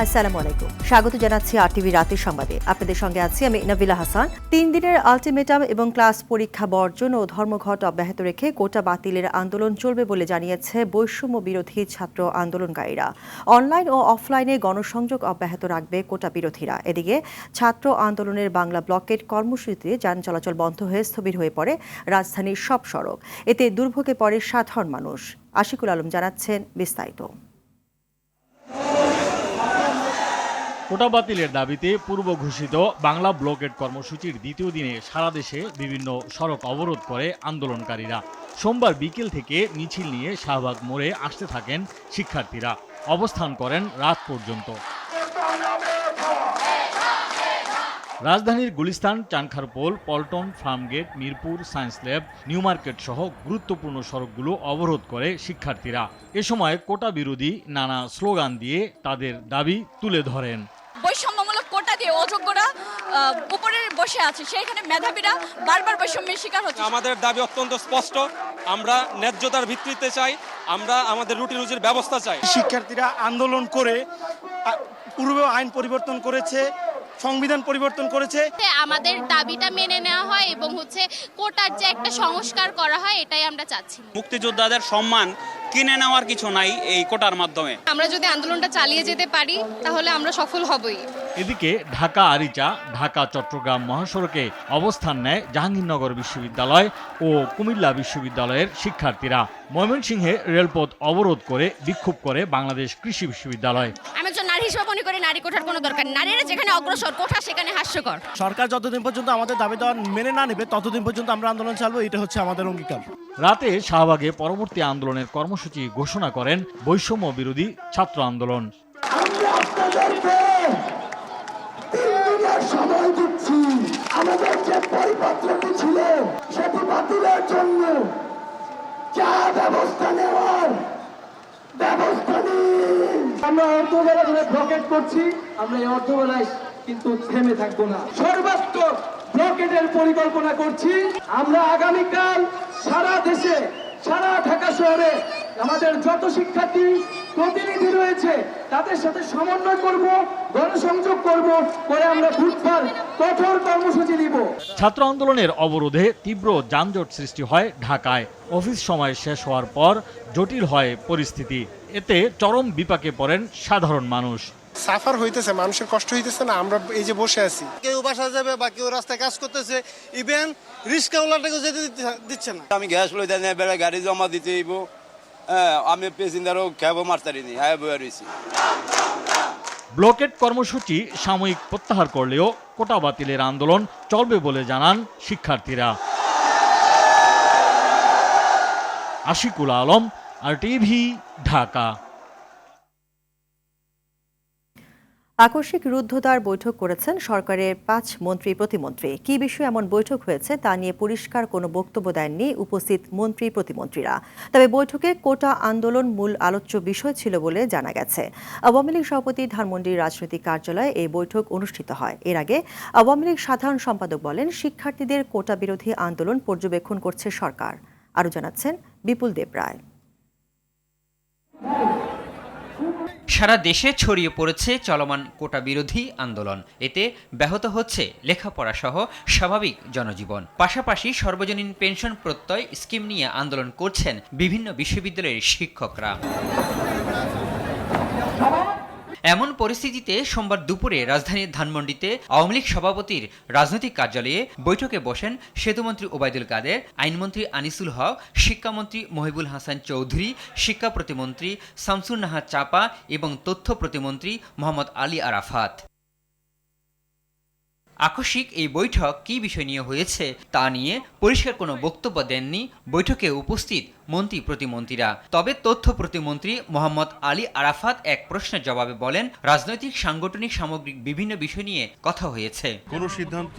আসসালামু আলাইকুম, স্বাগত জানাচ্ছি আরটিভি রাতের সংবাদে। আপনাদের সঙ্গে আছি আমি নবিলা হাসান। 3 দিনের আলটিমেটাম এবং ক্লাস পরীক্ষা বর্জন ও ধর্মঘট অব্যাহত রেখে কোটা বাতিলের আন্দোলন চলবে বলে জানিয়েছে বৈষম্য বিরোধী ছাত্র আন্দোলনকারীরা। অনলাইন ও অফলাইনে গণসংযোগ অব্যাহত রাখবে কোটা বিরোধীরা। এদিকে ছাত্র আন্দোলনের বাংলা ব্লকের কর্মসূচিতে যান চলাচল বন্ধ হয়ে স্থবির হয়ে পড়ে রাজধানীর সব সড়ক। এতে দুর্ভোগে পড়ে সাধারণ মানুষ। আশিকুল আলম জানাচ্ছেন বিস্তারিত। কোটা বাতিলের দাবিতে পূর্ব ঘোষিত বাংলা ব্লকেট কর্মসূচির দ্বিতীয় দিনে সারা দেশে বিভিন্ন সড়ক অবরোধ করে আন্দোলনকারীরা। সোমবার বিকেল থেকে মিছিল নিয়ে শাহবাগ মোড়ে আসতে থাকেন শিক্ষার্থীরা, অবস্থান করেন রাত পর্যন্ত। রাজধানীর গুলিস্তান, চানখারপোল, পল্টন, ফার্মগেট, মিরপুর, সায়েন্স ল্যাব, নিউ মার্কেট সহ গুরুত্বপূর্ণ সড়কগুলো অবরোধ করে শিক্ষার্থীরা। এ সময় কোটা বিরোধী নানা স্লোগান দিয়ে তাদের দাবি তুলে ধরেন। বৈষম্যমূলক কোটা দিয়ে অযোগ্যরা উপরে বসে আছে, সেখানে মেধাবীরা বারবার বৈষম্যের শিকার হচ্ছে। আমাদের দাবি অত্যন্ত স্পষ্ট, আমরা ন্যায্যতার ভিত্তিতে চাই, আমরা আমাদের রুটি রুজির ব্যবস্থা চাই। শিক্ষার্থীরা আন্দোলন করে পূর্ব আইন পরিবর্তন করেছে, সংবিধান পরিবর্তন করেছে। আমাদের দাবিটা মেনে নেওয়া হয় এবং কোটার যে একটা সংস্কার করা হয়, এটাই আমরা চাচ্ছি। মুক্তিযোদ্ধাদের সম্মান কিনে নেওয়ার কিছু নাই এই কোটার মাধ্যমে। আমরা যদি আন্দোলনটা চালিয়ে যেতে পারি তাহলে আমরা সফল হবই। এদিকে ঢাকা আরিচা, ঢাকা চট্টগ্রাম মহাসড়কে অবস্থান নেয় জাহাঙ্গীরনগর বিশ্ববিদ্যালয় ও কুমিল্লা বিশ্ববিদ্যালয়ের শিক্ষার্থীরা। ময়মনসিংহে রেলপথ অবরোধ করে বিক্ষোভ করে বাংলাদেশ কৃষি বিশ্ববিদ্যালয়। আমি একজন নারী হিসেবে মনে করি নারী কোটার কোনো দরকার নেই। নারীরা যেখানে অগ্রসর, কোটা সেখানে হাস্যকর। সরকার যতদিন পর্যন্ত আমাদের দাবি দেওয়া মেনে না নেবে ততদিন পর্যন্ত আমরা আন্দোলন চালাবো, এটা হচ্ছে আমাদের অঙ্গীকার। রাতে শাহবাগে পরবর্তী আন্দোলনের কর্মসূচি ঘোষণা করেন বৈষম্য বিরোধী ছাত্র আন্দোলন। সময় দিচ্ছি, আমাদের যে পরিপত্রটি ছিল সেটি বাতিলের জন্য যা ব্যবস্থা নেওয়ার ব্যবস্থা নিন। আমরা অর্ধবেলা ধরে ব্লকেট করছি, আমরা এই অর্ধবেলায় কিন্তু থেমে থাকবো না, সর্বাত্মক ব্লকেটের পরিকল্পনা করছি। আমরা আগামীকাল সারা দেশে, সারা ঢাকা শহরে আমাদের যত শিক্ষার্থী প্রতিনিধি রয়েছে তাদের সাথে সমন্বয় করব, গণসংযোগ করব, করে আমরা বুধবার কঠোর কর্মসূচি নিব। ছাত্র আন্দোলনের অবরোধে তীব্র যানজট সৃষ্টি হয় ঢাকায়। অফিস সময় শেষ হওয়ার পর জটিল হয় পরিস্থিতি। এতে চরম বিপাকে পড়েন সাধারণ মানুষ। সাফার হইতেছে, মানুষের কষ্ট হইতেছে না, আমরা এই যে বসে আছি। কেউ বাসা যাবে বা কেউ রাস্তায় কাজ করতেছে, ইভেন রিস্কাওয়ালাটাকেও যেতে দিচ্ছে না। আমি গ্যাস লইতে নেই, বেড়া গাড়ি জমা দিতে হইব, আমি প্যাসেঞ্জারও ক্যাবও মারতারিনি, হ্যাঁ বয়ে রয়েছি। ব্লকেট কর্মসূচি সাময়িক প্রত্যাহার করলেও কোটা বাতিলের আন্দোলন চলবে বলে জানান শিক্ষার্থীরা। আশিকুল আলম, আরটিভি, ঢাকা। আকস্মিক রুদ্ধদ্বার বৈঠক করেছেন সরকারের 5 মন্ত্রী প্রতিমন্ত্রী। কী বিষয়ে এমন বৈঠক হয়েছে তা নিয়ে পরিষ্কার কোনো বক্তব্য দেননি উপস্থিত মন্ত্রী প্রতিমন্ত্রীরা। তবে বৈঠকে কোটা আন্দোলন মূল আলোচ্য বিষয় ছিল বলে জানা গেছে। আওয়ামী লীগ সভাপতি ধানমন্ডির রাজনৈতিক কার্যালয়ে এই বৈঠক অনুষ্ঠিত হয়। এর আগে আওয়ামী লীগ সাধারণ সম্পাদক বলেন, শিক্ষার্থীদের কোটা বিরোধী আন্দোলন পর্যবেক্ষণ করছে সরকার। আরও জানাচ্ছেন বিপুল দেবরায়। সারা দেশে ছড়িয়ে পড়েছে চলমান কোটা বিরোধী আন্দোলন। এতে ব্যাহত হচ্ছে লেখাপড়া সহ স্বাভাবিক জনজীবন। পাশাপাশি সর্বজনীন পেনশন প্রত্যয় স্কিম নিয়ে আন্দোলন করছেন বিভিন্ন বিশ্ববিদ্যালয়ের শিক্ষকরা। এমন পরিস্থিতিতে সোমবার দুপুরে রাজধানীর ধানমন্ডিতে আওয়ামী লীগ সভাপতির রাজনৈতিক কার্যালয়ে বৈঠকে বসেন সেতুমন্ত্রী ওবায়দুল কাদের, আইনমন্ত্রী আনিসুল হক, শিক্ষামন্ত্রী মহিবুল হাসান চৌধুরী, শিক্ষা প্রতিমন্ত্রী শামসুন নাহার চাপা এবং তথ্য প্রতিমন্ত্রী মোহাম্মদ আলী আরাফাত। আকস্মিক এই বৈঠক কী বিষয় নিয়ে হয়েছে তা নিয়ে পরিষ্কার কোনো বক্তব্য দেননি বৈঠকে উপস্থিত মন্ত্রী প্রতিমন্ত্রীরা। তবে তথ্য প্রতিমন্ত্রী মোহাম্মদ আলী আরাফাত এক প্রশ্নের জবাবে বলেন, রাজনৈতিক সাংগঠনিক সামগ্রিক বিভিন্ন বিষয় নিয়ে কথা হয়েছে। কোনো সিদ্ধান্ত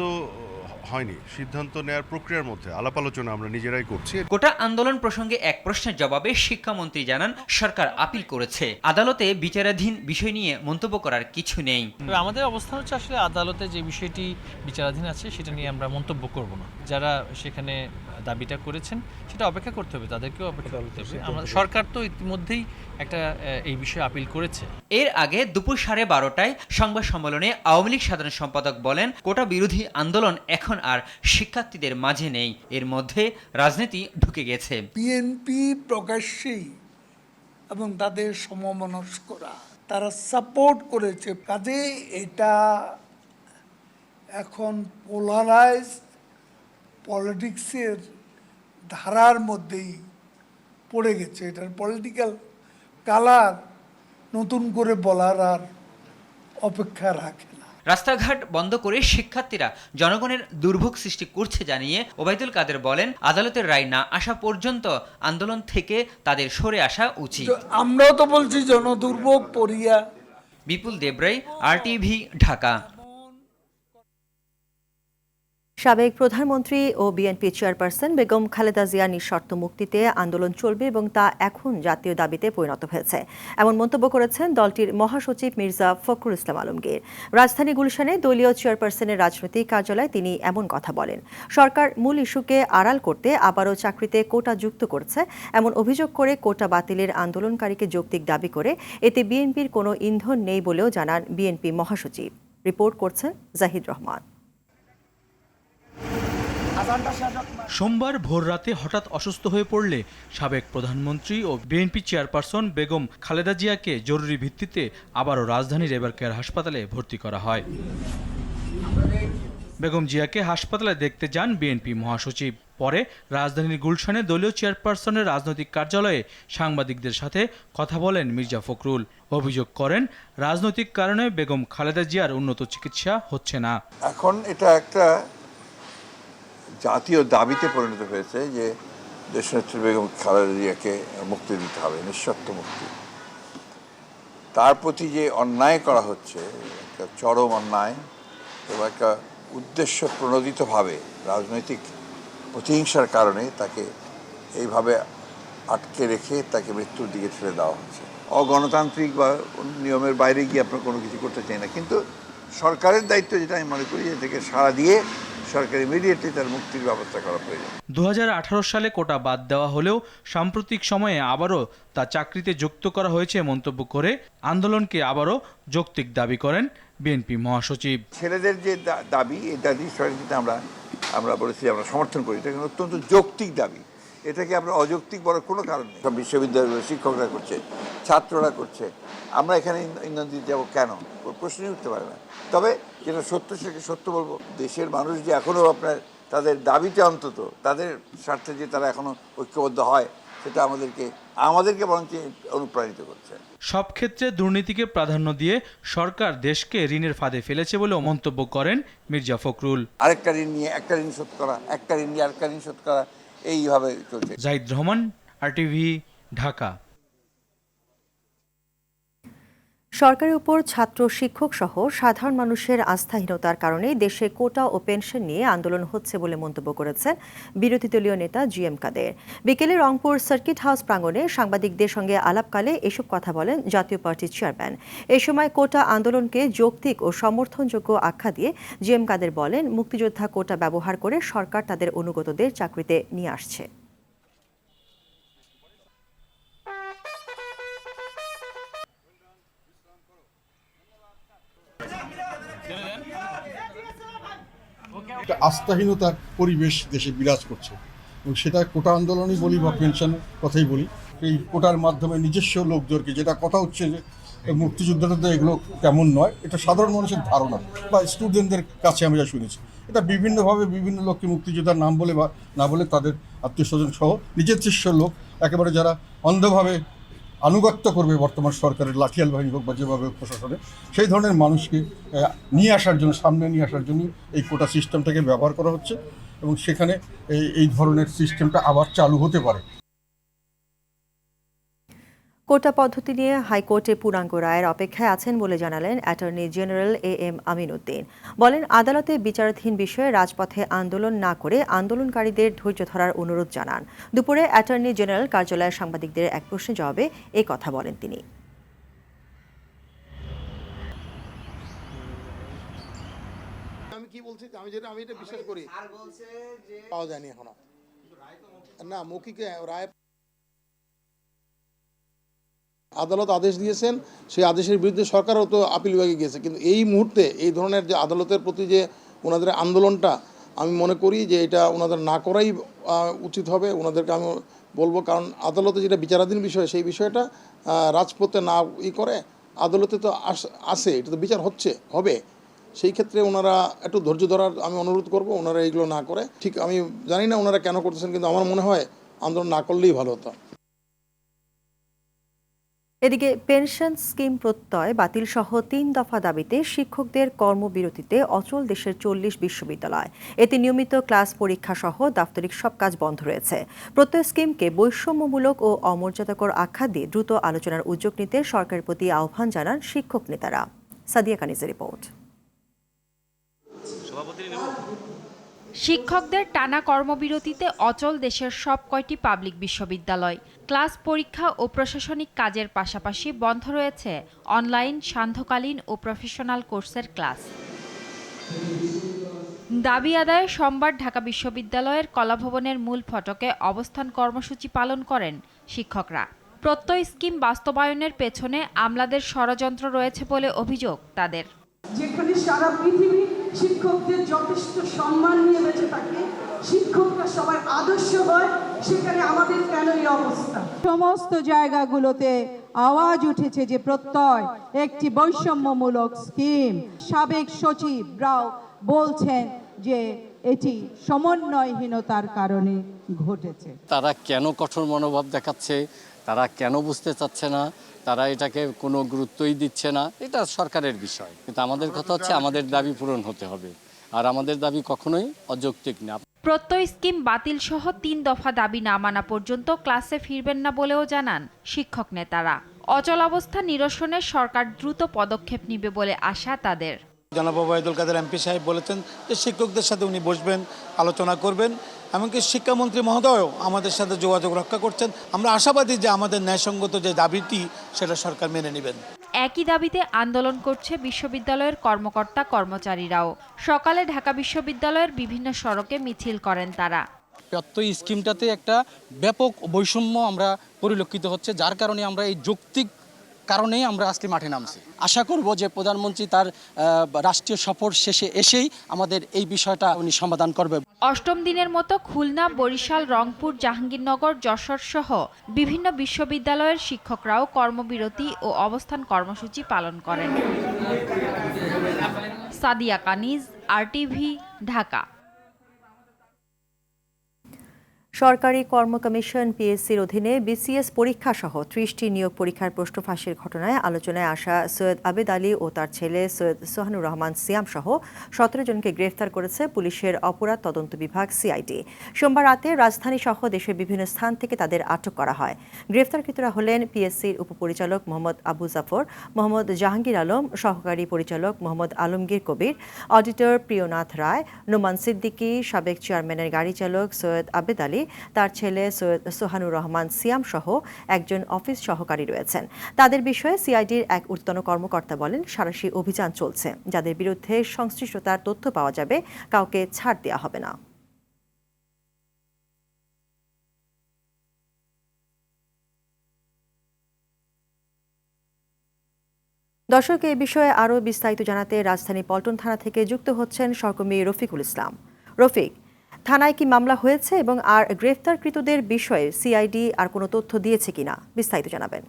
হয়নি, সিদ্ধান্ত নেওয়ার প্রক্রিয়ার মধ্যে আলাপ আলোচনা আমরা নিজেরাই করছি। কোটা আন্দোলন প্রসঙ্গে এক প্রশ্নের জবাবে শিক্ষামন্ত্রী জানান, সরকার আপিল করেছে, আদালতে বিচারাধীন বিষয় নিয়ে মন্তব্য করার কিছু নেই। আমাদের অবস্থান হচ্ছে আসলে আদালতে যে বিষয়টি বিচারাধীন আছে সেটা নিয়ে আমরা মন্তব্য করব না। যারা সেখানে দাবিটা করেছেন সেটা অপেক্ষা করতে হবে, তাদেরকেও অপেক্ষা করতে হবে। আমরা সরকার তো ইতিমধ্যেই একটা এই বিষয়ে আপিল করেছে। এর আগে দুপুর 12:30টায় সংবাদ সম্মেলনে আওয়ামী লীগ সাধারণ সম্পাদক বলেন, কোটা বিরোধী আন্দোলন এখন আর শিক্ষার্থীদের মাঝে নেই, এর মধ্যে রাজনীতি ঢুকে গেছে। বিএনপি প্রকাশ্যেই এবং তাদের সমমনস্করা তারা সাপোর্ট করেছে, কাজে এটা এখন পোলারাইজ পলিটিক্সের ধারার মধ্যেই পড়ে গেছে। এটার পলিটিক্যাল কালার নতুন করে বলার আর অপেক্ষা রাখে না। রাস্তাঘাট বন্ধ করে শিক্ষার্থীরা জনগণের দুর্ভোগ সৃষ্টি করছে জানিয়ে ওবায়দুল কাদের বলেন, আদালতের রায় না আসা পর্যন্ত আন্দোলন থেকে তাদের সরে আসা উচিত। আমরাও তো বলছি জনদুর্ভোগ পড়িয়া। বিপুল দেবরাই, RTV, ঢাকা। সাবেক প্রধানমন্ত্রী ও বিএনপি চেয়ারপারসন বেগম খালেদা জিয়া নিঃশর্ত মুক্তিতে আন্দোলন চলবে এবং তা এখন জাতীয় দাবিতে পরিণত হয়েছে, এমন মন্তব্য করেছেন দলটির মহাসচিব মির্জা ফখরুল ইসলাম আলমগীর। রাজধানী গুলশানে দলীয় চেয়ারপারসনের রাজনৈতিক কার্যালয়ে তিনি এমন কথা বলেন। সরকার মূল ইস্যুকে আড়াল করতে আবারও চাকরিতে কোটা যুক্ত করছে এমন অভিযোগ করে কোটা বাতিলের আন্দোলনকারীকে যৌক্তিক দাবি করে এতে বিএনপির কোনো ইন্ধন নেই বলেও জানান বিএনপি মহাসচিব। রিপোর্ট করছেন জাহিদ রহমান। সোমবার ভোররাতে হঠাৎ অসুস্থ হয়ে পড়লে সাবেক প্রধানমন্ত্রী ও বিএনপি চেয়ারপারসন বেগম খালেদা জিয়াকে জরুরি ভিত্তিতে আবারও রাজধানীর এবার কেয়ার হাসপাতালে ভর্তি করা হয়। বেগম জিয়াকে হাসপাতালে দেখতে যান বিএনপি মহাসচিব। পরে রাজধানীর গুলশানে দলীয় চেয়ারপারসনের রাজনৈতিক কার্যালয়ে সাংবাদিকদের সাথে কথা বলেন মির্জা ফখরুল। অভিযোগ করেন, রাজনৈতিক কারণে বেগম খালেদা জিয়ার উন্নত চিকিৎসা হচ্ছে না। এখন এটা একটা জাতীয় দাবিতে পরিণত হয়েছে যে দেশনেত্রী বেগম খালেদা জিয়াকে মুক্তি দিতে হবে, নিঃশর্ত মুক্তি। তার প্রতি যে অন্যায় করা হচ্ছে, একটা চরম অন্যায় এবং একটা উদ্দেশ্য প্রণোদিতভাবে রাজনৈতিক প্রতিহিংসার কারণে তাকে এইভাবে আটকে রেখে তাকে মৃত্যুর দিকে ঠেলে দেওয়া হচ্ছে। অগণতান্ত্রিক বা নিয়মের বাইরে গিয়ে আপনার কোনো কিছু করতে চাই না, কিন্তু সরকারের দায়িত্ব যেটা আমি মনে করি যে থেকে সাড়া দিয়ে সরকার ইমিডিয়েটলি তার মুক্তির ব্যবস্থা করা প্রয়োজন। 2018 সালে কোটা বাদ দেওয়া হলেও সাম্প্রতিক সময়ে আবারও তা চাকরিতে যুক্ত করা হয়েছে মন্তব্য করে আন্দোলনকে আবারও যৌক্তিক দাবি করেন বিএনপি মহাসচিব। ছেলেদের যে দাবি, এই দাবি সরকারকে আমরা বলেছি আমরা সমর্থন করি, এটা অত্যন্ত যৌক্তিক দাবি। এটাকে আমরা অযৌক্তিক বলার কোনো কারণ নেই। সব বিশ্ববিদ্যালয়ের শিক্ষকরা করছে, ছাত্ররা করছে, আমরা এখানে ইন্ধন দিতে যাবো কেন? প্রশ্নই উঠতে পারে না। তবে যেটা সত্য সেটা সত্য বলবো, দেশের মানুষ যে এখনও আপনার তাদের দাবিতে অন্তত তাদের স্বার্থে যে তারা এখনো ঐক্যবদ্ধ হয়, সেটা আমাদেরকে বরঞ্চ অনুপ্রাণিত করছে। সব ক্ষেত্রে দুর্নীতিকে প্রাধান্য দিয়ে সরকার দেশকে ঋণের ফাঁদে ফেলেছে বলেও মন্তব্য করেন মির্জা ফখরুল। আরেকটা ঋণ নিয়ে একটা ঋণ শোধ করা, একটা ঋণ নিয়ে আরেকটা ঋণ শোধ করা, এইভাবে চলছে। জাহিদ রহমান, RTV, ঢাকা। সরকারের উপর ছাত্র, শিক্ষক সহ সাধারণ মানুষের আস্থাহীনতার কারণে দেশে কোটা ও পেনশন নিয়ে আন্দোলন হচ্ছে বলে মন্তব্য করেছেন বিরোধী দলীয় নেতা GM কাদের। বিকেলে রংপুর সার্কিট হাউস প্রাঙ্গণে সাংবাদিকদের সঙ্গে আলাপকালে এসব কথা বলেন জাতীয় পার্টির চেয়ারম্যান। এ সময় কোটা আন্দোলনকে যৌক্তিক ও সমর্থনযোগ্য আখ্যা দিয়ে GM কাদের বলেন, মুক্তিযোদ্ধা কোটা ব্যবহার করে সরকার তাদের অনুগতদের চাকরিতে নিয়ে আসছে। একটা আস্থাহীনতার পরিবেশ দেশে বিরাজ করছে এবং সেটা কোটা আন্দোলনই বলি বা পেনশনের কথাই বলি, এই কোটার মাধ্যমে নিজস্ব লোকজনকে, যেটা কথা হচ্ছে যে মুক্তিযোদ্ধাদের এগুলো তেমন নয়, এটা সাধারণ মানুষের ধারণা বা স্টুডেন্টদের কাছে আমি যা শুনেছি, এটা বিভিন্নভাবে বিভিন্ন লোককে মুক্তিযোদ্ধার নাম বলে বা না বলে তাদের আত্মীয় স্বজন সহ নিজস্ব লোক একেবারে যারা অন্ধভাবে আনুগত্য করবে বর্তমান সরকারের লাঠিয়াল বাহিনী হোক বা যেভাবে প্রশাসনে, সেই ধরনের মানুষকে নিয়ে আসার জন্য, সামনে নিয়ে আসার জন্য এই কোটা সিস্টেমটাকে ব্যবহার করা হচ্ছে এবং সেখানে এই ধরনের সিস্টেমটা আবার চালু হতে পারে। কোটা পদ্ধতি নিয়ে হাইকোর্টে পূর্ণাঙ্গ রায়ের অপেক্ষায় আছেন বলে জানালেন attorney general AM Amin Uddin. বলেন, আদালতে বিচারাধীন বিষয়ে রাজপথে আন্দোলন না করে আন্দোলনকারীদের ধৈর্য ধরার অনুরোধ জানান। দুপুরে অ্যাটর্নি জেনারেল কার্যালয়ে সাংবাদিকদের এক প্রশ্নের জবাবে এই কথা বলেন তিনি। আমি কি বলছি, আমি এটা বিশ্বাস করি, পাওয়া যায়নি এখনো। না, মৌখিক রায় আদালত আদেশ দিয়েছেন, সেই আদেশের বিরুদ্ধে সরকারও তো আপিল বিভাগে গিয়েছে, কিন্তু এই মুহূর্তে এই ধরনের যে আদালতের প্রতি যে ওনাদের আন্দোলনটা, আমি মনে করি যে এটা ওনাদের না করাই উচিত হবে। ওনাদেরকে আমি বলবো, কারণ আদালতে যেটা বিচারাধীন বিষয়, সেই বিষয়টা রাজপথে না করে আদালতে তো আসে, এটা তো বিচার হবে। সেই ক্ষেত্রে ওনারা একটু ধৈর্য ধরার আমি অনুরোধ করব, ওনারা এইগুলো না করে। ঠিক আমি জানি না ওনারা কেন করতেছেন, কিন্তু আমার মনে হয় আন্দোলন না করলেই ভালো হতো। এদিকে পেনশন স্কিম প্রত্যয় বাতিল সহ ৩ দফা দাবিতে শিক্ষকদের কর্মবিরতিতে অচল দেশের ৪০ বিশ্ববিদ্যালয়। এতে নিয়মিত ক্লাস পরীক্ষা সহ দাপ্তরিক সব কাজ বন্ধ রয়েছে। প্রত্যয় স্কিমকে বৈষম্যমূলক ও অমর্যাদাকর আখ্যা দিয়ে দ্রুত আলোচনার উদ্যোগ নিতে সরকারের প্রতি আহ্বান জানান শিক্ষক নেতারা। সাদিয়া কানিজের রিপোর্ট। শিক্ষকদের টানা কর্মবিরতিতে অচল দেশের সব কয়টি পাবলিক বিশ্ববিদ্যালয়। ক্লাস পরীক্ষা ও প্রশাসনিক কাজের পাশাপাশি বন্ধ রয়েছে অনলাইন, সান্ধ্যকালীন ও প্রফেশনাল কোর্সের ক্লাস। দাবি আদায়ে সোমবার ঢাকা বিশ্ববিদ্যালয়ের কলাভবনের মূল ফটকে অবস্থান কর্মসূচি পালন করেন শিক্ষকরা। প্রত্যয় স্কিম বাস্তবায়নের পেছনে আমলাদের ষড়যন্ত্র রয়েছে বলে অভিযোগ তাদের। যেখানে সারা পৃথিবী শিক্ষকদের যথেষ্ট সম্মান নিয়ে বেঁচে থাকে, শিক্ষকরা সবার আদর্শ হয়, সেখানে আমাদের কেন এই অবস্থা? সমস্ত জায়গাগুলোতে আওয়াজ উঠেছে যে প্রত্যয় একটি বৈষম্যমূলক স্কিম। সাবেক সচিবরাও বলছেন যে এটি সমন্বয়হীনতার কারণে ঘটেছে। তারা কেন কঠোর মনোভাব দেখাচ্ছে, তারা কেন বুঝতে চাচ্ছে না, তারা এটাকে কোনো গুরুত্বই দিচ্ছে না, এটা সরকারের বিষয়। কিন্তু আমাদের কথা হচ্ছে আমাদের দাবি পূরণ হতে হবে, আর আমাদের দাবি কখনোই অযৌক্তিক না। প্রত্যয় স্কিম বাতিল সহ ৩ দফা দাবি না মানা পর্যন্ত ক্লাসে ফিরবেন না বলেও জানান শিক্ষক নেতারা। অচল অবস্থা নিরসনে সরকার দ্রুত পদক্ষেপ নেবে বলে আশা তাদের। জনাব ওবায়দুল কাদের এমপি সাহেব বলেছেন যে শিক্ষকদের সাথে উনি বসবেন, আলোচনা করবেন। এমনকি শিক্ষামন্ত্রী মহোদয়ও আমাদের সাথে যোগাযোগ রক্ষা করছেন। আমরা আশাবাদী যে আমাদের ন্যায়সঙ্গত যে দাবিটি, সেটা সরকার মেনে নেবেন। একই দাবিতে আন্দোলন করছে বিশ্ববিদ্যালয়ের কর্মকর্তা কর্মচারীরাও। সকালে ঢাকা বিশ্ববিদ্যালয়ের বিভিন্ন সড়কে মিছিল করেন তারা। প্রত্যয় স্কিমটাতে একটা ব্যাপক বৈষম্য আমরা পরিলক্ষিত হচ্ছে, যার কারণে আমরা এই যৌক্তিক কারণেই আমরা আজকে মাঠে নামছি। আশা করব যে প্রধানমন্ত্রী তার রাষ্ট্রীয় সফর শেষে এসেই আমাদের এই বিষয়টা উনি সমাধান করবে। অষ্টম দিনের মতো খুলনা, বরিশাল, রংপুর, জাহাঙ্গীরনগর, যশোর সহ বিভিন্ন বিশ্ববিদ্যালয়ের শিক্ষকরাও কর্মবিরতি ও অবস্থান কর্মসূচি পালন করেন। সাদিয়া কানিজ, RTV, ঢাকা। সরকারি কর্ম কমিশন PSCর অধীনে BCS পরীক্ষা সহ 30টি নিয়োগ পরীক্ষার প্রশ্ন ফাঁসের ঘটনায় আলোচনায় আসা সৈয়দ আবেদ আলী ও তার ছেলে সৈয়দ সোহানুর রহমান সিয়াম সহ 17 জনকে গ্রেফতার করেছে পুলিশের অপরাধ তদন্ত বিভাগ CID। সোমবার রাতে রাজধানী সহ দেশের বিভিন্ন স্থান থেকে তাদের আটক করা হয়। গ্রেফতারকৃতরা হলেন PSCর উপপরিচালক মোহাম্মদ আবু জাফর, মোহাম্মদ জাহাঙ্গীর আলম, সহকারী পরিচালক মোহাম্মদ আলমগীর কবির, অডিটর প্রিয়নাথ রায়, নোমান সিদ্দিকী, সাবেক চেয়ারম্যানের গাড়ি চালক সৈয়দ আবেদ আলী, তার ছেলে সৈয়দ সোহানুর রহমান সিয়াম সহ একজন অফিস সহকারী রয়েছেন। তাদের বিষয়ে CIDর এক ঊর্ধ্বতন কর্মকর্তা বলেন, সাঁড়াশি অভিযান চলছে। যাদের বিরুদ্ধে সংশ্লিষ্টতার তথ্য পাওয়া যাবে কাউকে ছাড় দেওয়া হবে না। দর্শক, এই বিষয়ে আরও বিস্তারিত জানাতে রাজধানী পল্টন থানা থেকে যুক্ত হচ্ছেন সহকর্মী রফিকুল ইসলাম। রফিক, থানায় কি মামলা হয়েছে এবং আর গ্রেফতারকৃতদের বিষয়ে CID আর কোনো তথ্য দিয়েছে কিনা বিস্তারিত জানাবেন।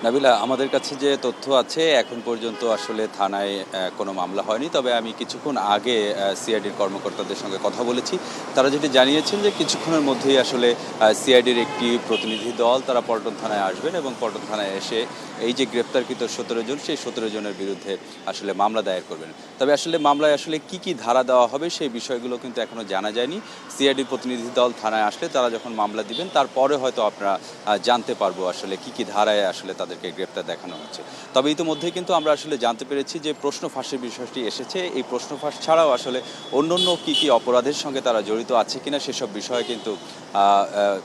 নাবিলা, আমাদের কাছে যে তথ্য আছে এখন পর্যন্ত আসলে থানায় কোনো মামলা হয়নি। তবে আমি কিছুক্ষণ আগে CIDর কর্মকর্তাদের সঙ্গে কথা বলেছি। তারা যেটি জানিয়েছেন যে কিছুক্ষণের মধ্যেই আসলে CIDর একটি প্রতিনিধি দল তারা পল্টন থানায় আসবেন এবং পল্টন থানায় এসে এই যে গ্রেপ্তারকৃত 17 জন, সেই 17 জনের বিরুদ্ধে আসলে মামলা দায়ের করবেন। তবে আসলে মামলায় আসলে কি ধারা দেওয়া হবে সেই বিষয়গুলো কিন্তু এখনও জানা যায়নি। CIDর প্রতিনিধি দল থানায় আসলে তারা যখন মামলা দিবেন তারপরে হয়তো আপনারা জানতে পারবো আসলে কি ধারায় আসলে তাদের তাদেরকে গ্রেপ্তার দেখানো হচ্ছে। তবে ইতিমধ্যে কিন্তু আমরা আসলে জানতে পেরেছি যে প্রশ্ন ফাঁসের বিষয়টি এসেছে। এই প্রশ্ন ফাঁস ছাড়াও আসলে অন্যান্য কী কী অপরাধের সঙ্গে তারা জড়িত আছে কিনা সেসব বিষয়ে কিন্তু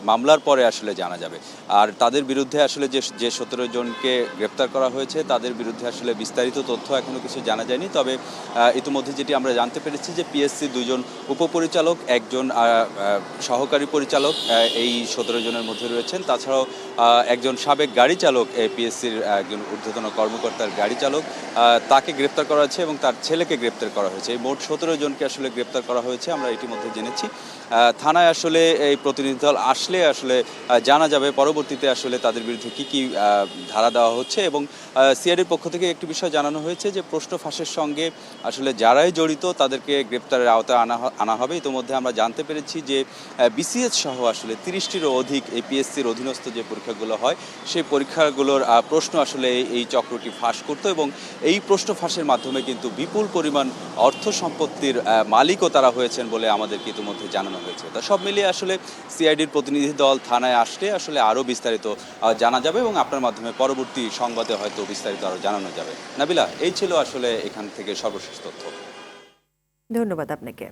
মামলার পরে আসলে জানা যাবে। আর তাদের বিরুদ্ধে আসলে যে 17 জনকে গ্রেপ্তার করা হয়েছে তাদের বিরুদ্ধে আসলে বিস্তারিত তথ্য এখনও কিছু জানা যায়নি। তবে ইতিমধ্যে যেটি আমরা জানতে পেরেছি যে পিএসসি 2 জন উপপরিচালক, একজন সহকারী পরিচালক এই 17 জনের মধ্যে রয়েছেন। তাছাড়াও একজন সাবেক গাড়ি চালক, পিএসসির একজন ঊর্ধ্বতন কর্মকর্তার গাড়ি চালক, তাকে গ্রেপ্তার করা হয়েছে এবং তার ছেলেকে গ্রেপ্তার করা হয়েছে। এই মোট 17 জনকে আসলে গ্রেপ্তার করা হয়েছে আমরা ইতিমধ্যে জেনেছি। থানায় আসলে এই প্রতিনিধি দল আসলে আসলে জানা যাবে পরবর্তীতে আসলে তাদের বিরুদ্ধে কি কি ধারা দেওয়া হচ্ছে। এবং সিআইডির পক্ষ থেকে একটি বিষয় জানানো হয়েছে যে প্রশ্ন ফাঁসের সঙ্গে আসলে যারাই জড়িত তাদেরকে গ্রেপ্তারের আওতায় আনা হবে। ইতিমধ্যে আমরা জানতে পেরেছি যে বিসিএস সহ আসলে 30টিরও অধিক এই পিএসসির অধীনস্থ যে পরীক্ষাগুলো হয় সেই পরীক্ষাগুলোর প্রশ্ন আসলে এই চক্রটি ফাঁস করত এবং এই প্রশ্ন ফাঁসের মাধ্যমে কিন্তু বিপুল পরিমাণ অর্থ সম্পত্তির মালিকও তারা হয়েছেন বলে আমাদেরকে ইতিমধ্যে জানানো হয়েছে। তা সব মিলিয়ে আসলে সিআইডির প্রতিনিধি দল থানায় আসলে আসলে আরও বিস্তারিত জানা যাবে এবং আপনার মাধ্যমে পরবর্তী সংবাদে হয়তো বিস্তারিত আরও জানানো যাবে। নাবিলা, এই ছিল আসলে এখান থেকে সর্বশেষ তথ্য। ধন্যবাদ আপনাকে।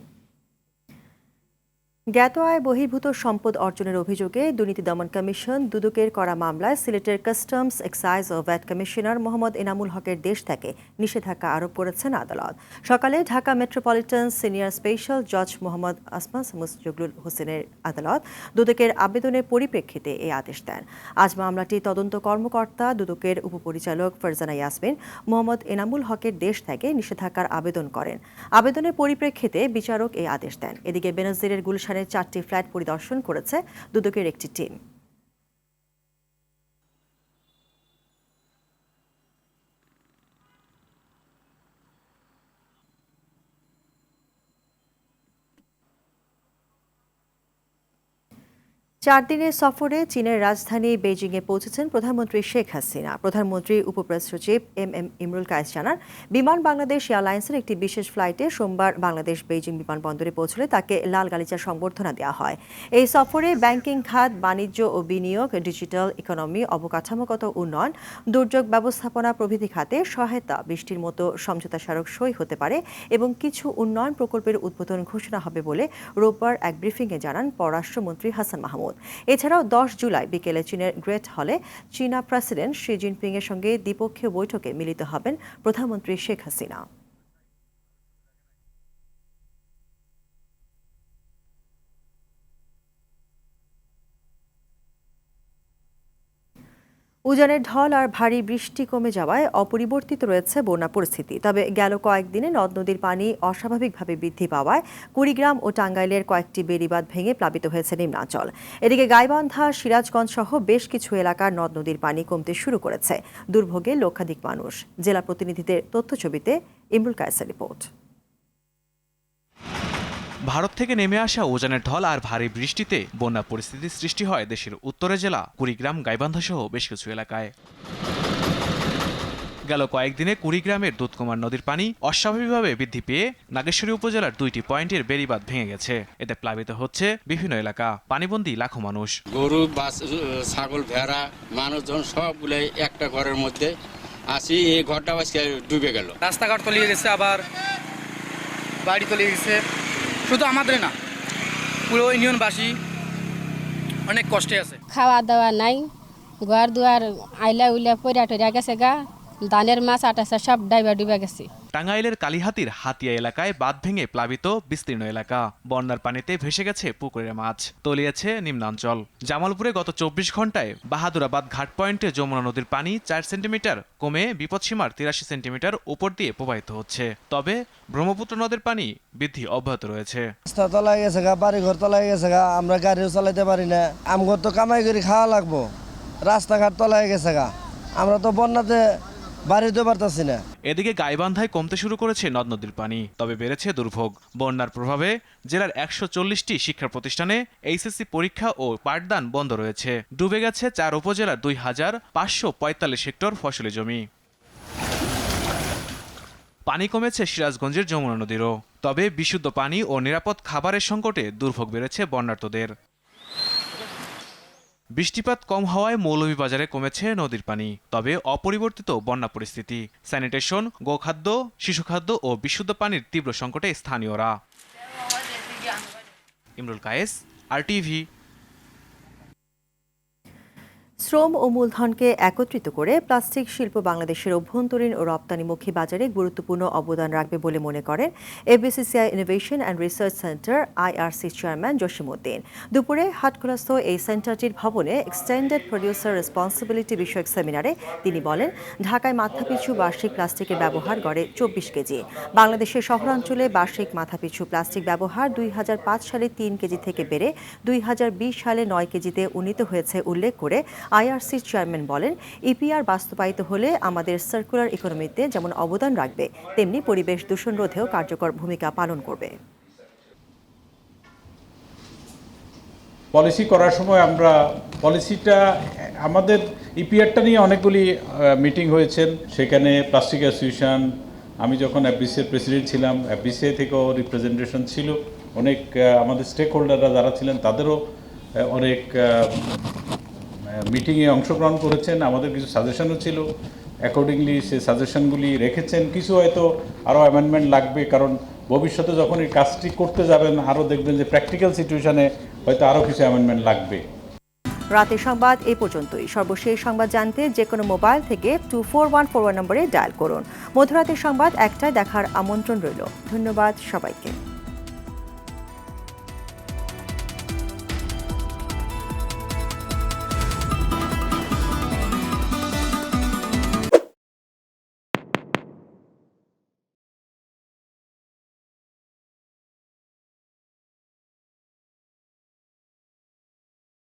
জ্ঞাত আয় বহির্ভূত সম্পদ অর্জনের অভিযোগে দুর্নীতি দমন কমিশন দুদকের করা মামলায় সিলেটের কাস্টমস, এক্সাইজ ও ভ্যাট কমিশনার মোহাম্মদ এনামুল হকের দেশ থেকে নিষেধাজ্ঞা আরোপ করেছেন আদালত। সকালে ঢাকা মেট্রোপলিটন সিনিয়র স্পেশাল জজ মোহাম্মদ আসমাস মুসজুগলুল হোসেনের আদালত দুদকের আবেদনের পরিপ্রেক্ষিতে এই আদেশ দেন। আজ মামলাটি তদন্ত কর্মকর্তা দুদকের উপপরিচালক ফারজানা ইয়াসমিন মোহাম্মদ এনামুল হকের দেশ থেকে নিষেধাজ্ঞার আবেদন করেন। আবেদনের পরিপ্রেক্ষিতে বিচারক এই আদেশ দেন। এদিকে বেনজিরের গুলশানের 4টি ফ্ল্যাট পরিদর্শন করেছে দুদকের একটি টিম। 4 দিনের সফরে চীনের রাজধানী বেইজিংয়ে পৌঁছেছেন প্রধানমন্ত্রী শেখ হাসিনা। প্রধানমন্ত্রী উপপ্রেস সচিব এম ইমরুল কায়েস জানান, বিমান বাংলাদেশ এয়ারলাইন্সের একটি বিশেষ ফ্লাইটে সোমবার বাংলাদেশ বেইজিং বিমানবন্দরে পৌঁছলে তাকে লাল গালিচা সংবর্ধনা দেওয়া হয়। এই সফরে ব্যাংকিং খাত, বাণিজ্য ও বিনিয়োগ, ডিজিটাল ইকোনমি, অবকাঠামোগত উন্নয়ন, দুর্যোগ ব্যবস্থাপনা প্রভৃতি খাতে সহায়তা, বৃষ্টির মতো সমঝোতা স্মারক সই হতে পারে এবং কিছু উন্নয়ন প্রকল্পের উদ্বোধন ঘোষণা হবে বলে রোববার এক ব্রিফিংয়ে জানান পররাষ্ট্রমন্ত্রী হাসান মাহমুদ। এছাড়াও 10 জুলাই বিকেলে চীনের গ্রেট হলে চীনা প্রেসিডেন্ট শি জিনপিং এর সঙ্গে দ্বিপক্ষীয় বৈঠকে মিলিত হবেন প্রধানমন্ত্রী শেখ হাসিনা। উজানের ঢল আর ভারী বৃষ্টি কমে যাওয়ায় অপরিবর্তিত রয়েছে বন্যা পরিস্থিতি। তবে গেল কয়েকদিনে নদ নদীর পানি অস্বাভাবিকভাবে বৃদ্ধি পাওয়ায় কুড়িগ্রাম ও টাঙ্গাইলের কয়েকটি বেড়িবাঁধ ভেঙে প্লাবিত হয়েছে নিম্নাঞ্চল। এদিকে গাইবান্ধা, সিরাজগঞ্জ সহ বেশ কিছু এলাকার নদ নদীর পানি কমতে শুরু করেছে। দুর্ভোগে লক্ষাধিক মানুষ। জেলা প্রতিনিধিদের তথ্যছবিতে ইমরুল কায়েসের রিপোর্ট। ভারত থেকে নেমে আসা উজানের ঢল আর ভারী বৃষ্টিতে বন্যা পরিস্থিতির সৃষ্টি হয় দেশের উত্তরের জেলা কুড়িগ্রাম, গাইবান্ধা সহ বেশ কিছু এলাকায়। গেল কয়েকদিনে কুড়িগ্রামের দুধকুমার নদীর পানি অস্বাভাবিকভাবে বৃদ্ধি পেয়ে নাগেশ্বরী উপজেলার 2টি পয়েন্টের বেড়িবাঁধ ভেঙে গেছে। এতে প্লাবিত হচ্ছে বিভিন্ন এলাকা, পানিবন্দী লাখো মানুষ। গরু, ছাগল, ভেড়া, মানুষজন সবগুলাই একটা ঘরের মধ্যে আসি। এই ঘরটা আজকে ডুবে গেল। রাস্তাঘাট তলিয়ে গেছে, আবার বাড়ি তলিয়ে গেছে। শুধু আমাদের না, পুরো ইউনিয়নবাসী অনেক কষ্টে আছে। খাওয়া দাওয়া নাই, ঘর দুয়ার আইলা উইলা পইরা টইরা গেছে গা, ধানের মাছ আটাছে সব ডাইবা ডুবে গেছে। টাঙ্গাইলের কালীহাতির হাতিয়া এলাকায় বাঁধ ভেঙে প্লাবিত বিস্তীর্ণ এলাকা। বন্যার পানিতে ভেসে গেছে পুকুরের মাছ, তলিয়েছে নিম্নাঞ্চল। জামালপুরে গত 24 ঘন্টায় বাহাদুরাবাদ ঘাট পয়েন্টে যমুনা নদীর পানি 4 সেন্টিমিটার কমে বিপদসীমার 83 সেন্টিমিটার উপর দিয়ে প্রবাহিত হচ্ছে। তবে ব্রহ্মপুত্র নদের পানি বৃদ্ধি অব্যাহত রয়েছে। রাস্তা তলায় গেছে গা, বাড়ি ঘর তলায় গেছে গা, আমরা গাড়িও চালাইতে পারি না। আমগর তো কামাই করে খাওয়া লাগবো, রাস্তাঘাট তলায় গেছে গা, আমরা তো বন্যাতে বাড়িতে পারতাছি না। এদিকে গাইবান্ধায় কমতে শুরু করেছে নদ নদীর পানি, তবে বেড়েছে দুর্ভোগ। বন্যার প্রভাবে জেলার 140টি শিক্ষা প্রতিষ্ঠানে এইচএসসি পরীক্ষা ও পাঠদান বন্ধ রয়েছে। ডুবে গেছে 4 উপজেলার 2545 হেক্টর ফসলি জমি। পানি কমেছে সিরাজগঞ্জের যমুনা নদীরও। তবে বিশুদ্ধ পানি ও নিরাপদ খাবারের সংকটে দুর্ভোগ বেড়েছে বন্যার্তদের। বৃষ্টিপাত কম হওয়ায় মৌলভীবাজারে কমেছে নদীর পানি, তবে অপরিবর্তিত বন্যা পরিস্থিতি। স্যানিটেশন, গোখাদ্য, শিশুখাদ্য ও বিশুদ্ধ পানির তীব্র সংকটে স্থানীয়রা। ইমরুল কায়েস, RTV। শ্রম ও মূলধনকে একত্রিত করে প্লাস্টিক শিল্প বাংলাদেশের অভ্যন্তরীণ ও রপ্তানিমুখী বাজারে গুরুত্বপূর্ণ অবদান রাখবে বলে মনে করেন FBCCI innovation and research centre IRC chairman Jasimuddin. দুপুরে হাটখোলাস্থ এই সেন্টারটির ভবনে এক্সটেন্ডেড প্রডিউসার রেসপন্সিবিলিটি বিষয়ক সেমিনারে তিনি বলেন, ঢাকায় মাথাপিছু বার্ষিক প্লাস্টিকের ব্যবহার গড়ে 24 কেজি। বাংলাদেশের শহরাঞ্চলে বার্ষিক মাথাপিছু প্লাস্টিক ব্যবহার 2005 সালে 3 কেজি থেকে বেড়ে 2020 সালে 9 কেজিতে উন্নীত হয়েছে উল্লেখ করে IRC চেয়ারম্যান বলেন, EPR বাস্তবায়িত হলে আমাদের সার্কুলার ইকোনমিতে যেমন অবদান রাখবে, তেমনি পরিবেশ দূষণ রোধেও কার্যকর ভূমিকা পালন করবে। পলিসি করার সময় আমরা পলিসিটা আমাদের EPRটা নিয়ে অনেকগুলি মিটিং হয়েছেন, সেখানে প্লাস্টিক অ্যাসোসিয়েশন, আমি যখন FBCA প্রেসিডেন্ট ছিলাম FBCA থেকেও রিপ্রেজেন্টেশন ছিল, অনেক আমাদের স্টেক হোল্ডাররা যারা ছিলেন তাদেরও অনেক মিটিংয়ে অংশগ্রহণ করেছেন। আমাদের কিছু সাজেশনও ছিল, অ্যাকর্ডিংলি সেই সাজেশনগুলি রেখেছেন। কিছু হয়তো আরও অ্যামেন্ডমেন্ট লাগবে, কারণ ভবিষ্যতে যখন এই কাজটি করতে যাবেন আরও দেখবেন যে প্র্যাকটিক্যাল সিচুয়েশনে হয়তো আরও কিছু অ্যামেন্ডমেন্ট লাগবে। রাতের সংবাদ এই পর্যন্তই। সর্বশেষ সংবাদ জানতে যে কোনো মোবাইল থেকে 24141 নম্বরে ডায়াল করুন। মধ্যরাতের সংবাদ 1টায় দেখার আমন্ত্রণ রইল। ধন্যবাদ সবাইকে।